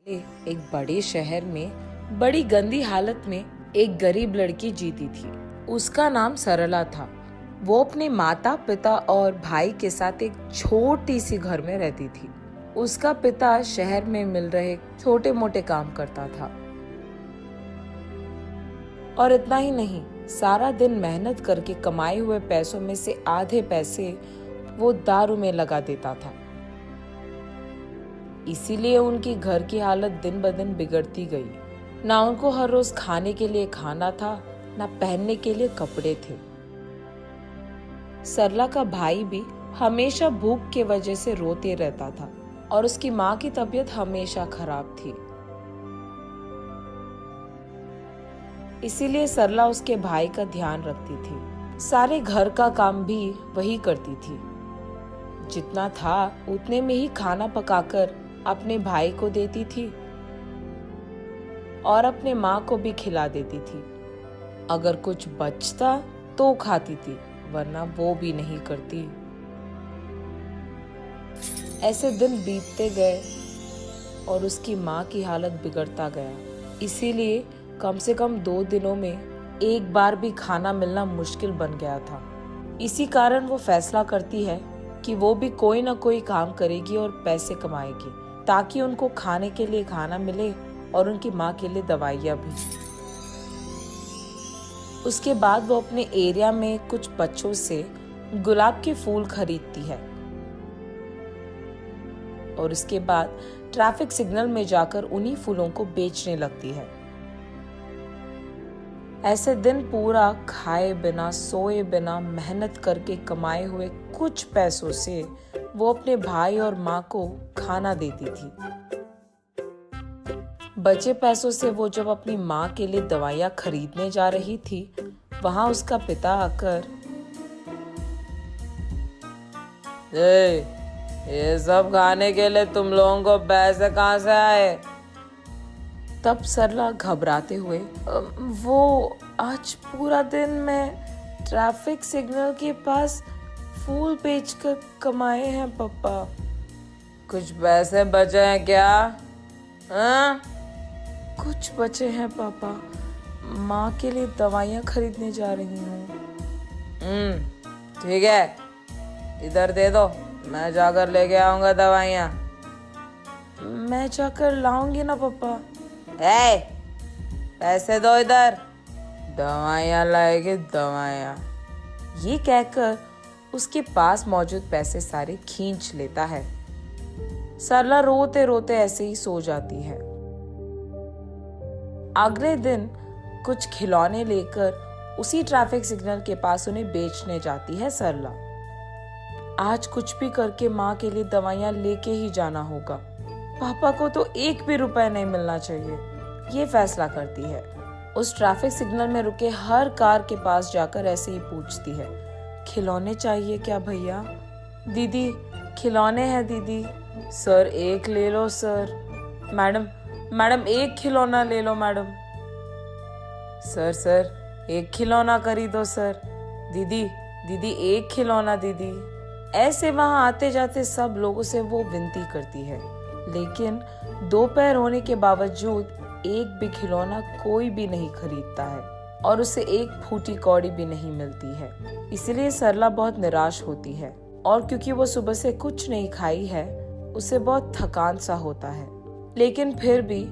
एक बड़े शहर में बड़ी गंदी हालत में एक गरीब लड़की जीती थी। उसका नाम सरला था। वो अपने माता पिता और भाई के साथ एक छोटी सी घर में रहती थी। उसका पिता शहर में मिल रहे छोटे मोटे काम करता था और इतना ही नहीं, सारा दिन मेहनत करके कमाए हुए पैसों में से आधे पैसे वो दारू में लगा देता था। इसीलिए उनकी घर की हालत दिन ब दिन बिगड़ती गई। ना उनको हर रोज खाने के लिए खाना था, ना पहनने के लिए कपड़े थे। सरला का भाई भी हमेशा भूख के वजह से रोते रहता था और उसकी माँ की तबीयत हमेशा खराब थी। इसीलिए सरला उसके भाई का ध्यान रखती थी। सारे घर का काम भी वही करती थी। जितना था उतने में ही खाना पकाकर अपने भाई को देती थी और अपने माँ को भी खिला देती थी। अगर कुछ बचता तो खाती थी, वरना वो भी नहीं करती। ऐसे दिन बीतते गए और उसकी माँ की हालत बिगड़ता गया। इसीलिए कम से कम 2 दिनों में एक बार भी खाना मिलना मुश्किल बन गया था। इसी कारण वो फैसला करती है कि वो भी कोई ना कोई काम करेगी और पैसे कमाएगी, ताकि उनको खाने के लिए खाना मिले और उनकी माँ के लिए दवाइयाँ भी। उसके बाद वो अपने एरिया में कुछ बच्चों से गुलाब के फूल खरीदती है और उसके बाद ट्रैफिक सिग्नल में जाकर उन्हीं फूलों को बेचने लगती है। ऐसे दिन पूरा खाए बिना सोए बिना मेहनत करके कमाए हुए कुछ पैसों से वो अपने भाई और माँ को खाना देती थी। बचे पैसों से वो जब अपनी माँ के लिए दवाइयाँ खरीदने जा रही थी, वहां उसका पिता आकर, ये सब खाने के लिए तुम लोगों को पैसे कहाँ से आए? तब सरला घबराते हुए, वो आज पूरा दिन मैं ट्रैफिक सिग्नल के पास फूल बेचकर कमाए हैं पापा। कुछ पैसे बचे हैं क्या? हाँ? कुछ बचे हैं पापा, माँ के लिए दवाइयाँ खरीदने जा रही हूँ। ठीक है, इधर दे दो, मैं जाकर लेके आऊंगा दवाइयाँ। मैं जाकर लाऊंगी ना पापा। पैसे दो इधर, दवाइयाँ लाएगी दवाइयाँ। ये कहकर उसके पास मौजूद पैसे सारे खींच लेता है। सरला रोते रोते ऐसे ही सो जाती है। अगले दिन कुछ खिलौने लेकर उसी ट्रैफिक सिग्नल के पास उन्हें बेचने जाती है सरला। आज कुछ भी करके माँ के लिए दवाइयाँ लेके ही जाना होगा। पापा को तो 1 भी रुपए नहीं मिलना चाहिए, ये फैसला करती है। उस ट्रैफिक सिग्नल में रुके हर कार के पास जाकर ऐसे ही पूछती है, खिलौने चाहिए क्या भैया? दीदी खिलौने हैं दीदी। सर 1 ले लो सर। मैडम 1 खिलौना ले लो मैडम। सर 1 खिलौना खरीदो सर। दीदी 1 खिलौना दीदी। ऐसे वहां आते जाते सब लोगों से वो विनती करती है, लेकिन दोपहर होने के बावजूद एक भी खिलौना कोई भी नहीं खरीदता है और उसे एक फूटी कौड़ी भी नहीं मिलती है। इसलिए सरला बहुत निराश होती है और क्योंकि वो सुबह से कुछ नहीं खाई है, उसे बहुत थकान सा होता है। लेकिन फिर भी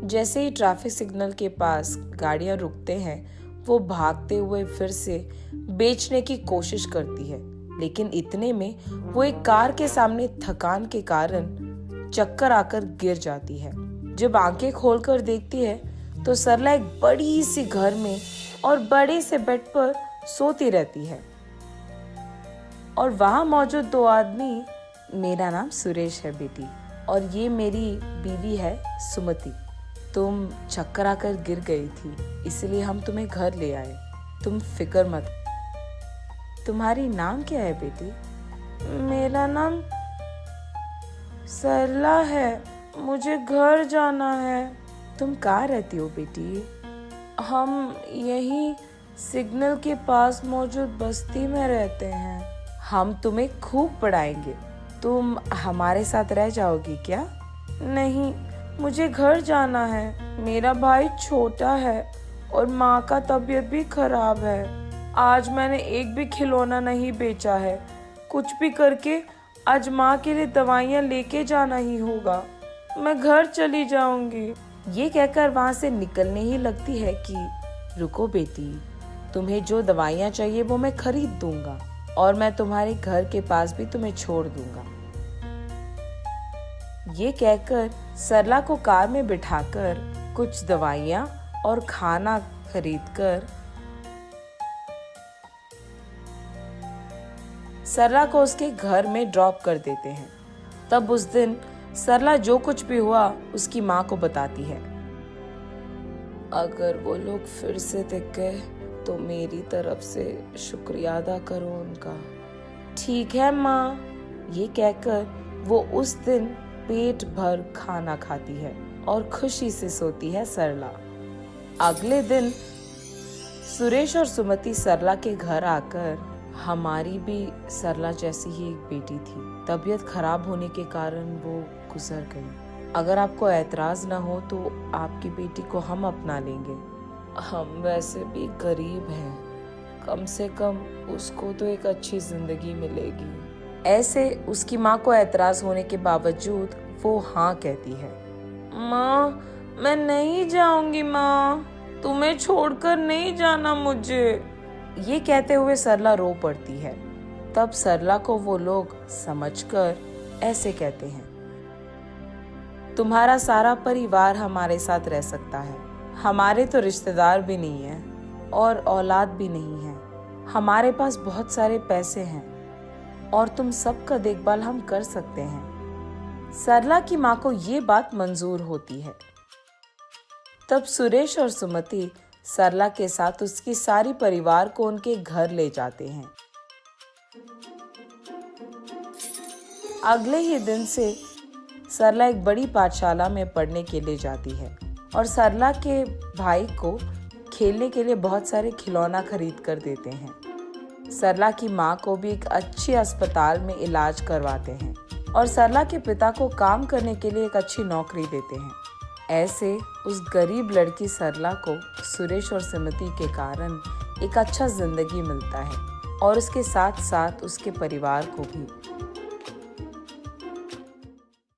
जैसे ही ट्रैफिक सिग्नल के पास गाड़ियां रुकते हैं, वो भागते हुए फिर से बेचने की कोशिश करती है। लेकिन इतने में वो एक कार के सामने थकान के कारण चक्कर आकर गिर जाती है। जब आंखें खोलकर देखती है तो सरला एक बड़ी सी घर में और बड़े से बेड पर सोती रहती है और वहां मौजूद 2 आदमी, मेरा नाम सुरेश है बेटी और ये मेरी बीवी है सुमति। तुम चक्कर आकर गिर गई थी, इसलिए हम तुम्हें घर ले आए। तुम फिक्र मत। तुम्हारी नाम क्या है बेटी? मेरा नाम सरला है, मुझे घर जाना है। तुम कहाँ रहती हो बेटी? हम यही सिग्नल के पास मौजूद बस्ती में रहते हैं। हम तुम्हें खूब पढ़ाएंगे, तुम हमारे साथ रह जाओगी क्या? नहीं, मुझे घर जाना है। मेरा भाई छोटा है और माँ का तबीयत भी खराब है। आज मैंने एक भी खिलौना नहीं बेचा है। कुछ भी करके आज माँ के लिए दवाइयाँ लेके जाना ही होगा। मैं घर चली जाऊंगी। ये कहकर वहाँ से निकलने ही लगती है कि रुको बेटी, तुम्हें जो दवाइयाँ चाहिए वो मैं खरीद दूंगा और मैं तुम्हारे घर के पास भी तुम्हें छोड़ दूंगा। ये कहकर सरला को कार में बिठाकर कुछ दवाइयाँ और खाना खरीदकर सरला को उसके घर में ड्रॉप कर देते हैं। तब उस दिन सरला जो कुछ भी हुआ उसकी माँ को बताती है। अगर वो लोग फिर से दिख गए तो मेरी तरफ से शुक्रिया अदा करो उनका। ठीक है माँ। ये कहकर वो उस दिन पेट भर खाना खाती है और खुशी से सोती है सरला। अगले दिन सुरेश और सुमति सरला के घर आकर, हमारी भी सरला जैसी ही एक बेटी थी, तबीयत खराब होने के कारण वो गुजर गई। अगर आपको ऐतराज ना हो तो आपकी बेटी को हम अपना लेंगे। हम वैसे भी गरीब हैं, कम से कम उसको तो एक अच्छी जिंदगी मिलेगी। ऐसे उसकी माँ को ऐतराज होने के बावजूद वो हाँ कहती है। माँ, मैं नहीं जाऊंगी माँ, तुम्हें छोड़कर नहीं जाना मुझे। ये कहते हुए सरला रो पड़ती है। तब सरला को वो लोग समझकर ऐसे कहते हैं, तुम्हारा सारा परिवार हमारे साथ रह सकता है। हमारे तो रिश्तेदार भी नहीं है और औलाद भी नहीं है। हमारे पास बहुत सारे पैसे हैं और तुम सबका देखभाल हम कर सकते हैं। सरला की माँ को ये बात मंजूर होती है। तब सुरेश और सुमति सरला के साथ उसकी सारी परिवार को उनके घर ले जाते हैं। अगले ही दिन से सरला एक बड़ी पाठशाला में पढ़ने के लिए जाती है और सरला के भाई को खेलने के लिए बहुत सारे खिलौना खरीद कर देते हैं। सरला की माँ को भी एक अच्छी अस्पताल में इलाज करवाते हैं और सरला के पिता को काम करने के लिए एक अच्छी नौकरी देते हैं। ऐसे उस गरीब लड़की सरला को सुरेश और सुमति के कारण एक अच्छा जिंदगी मिलता है और उसके साथ साथ उसके परिवार को भी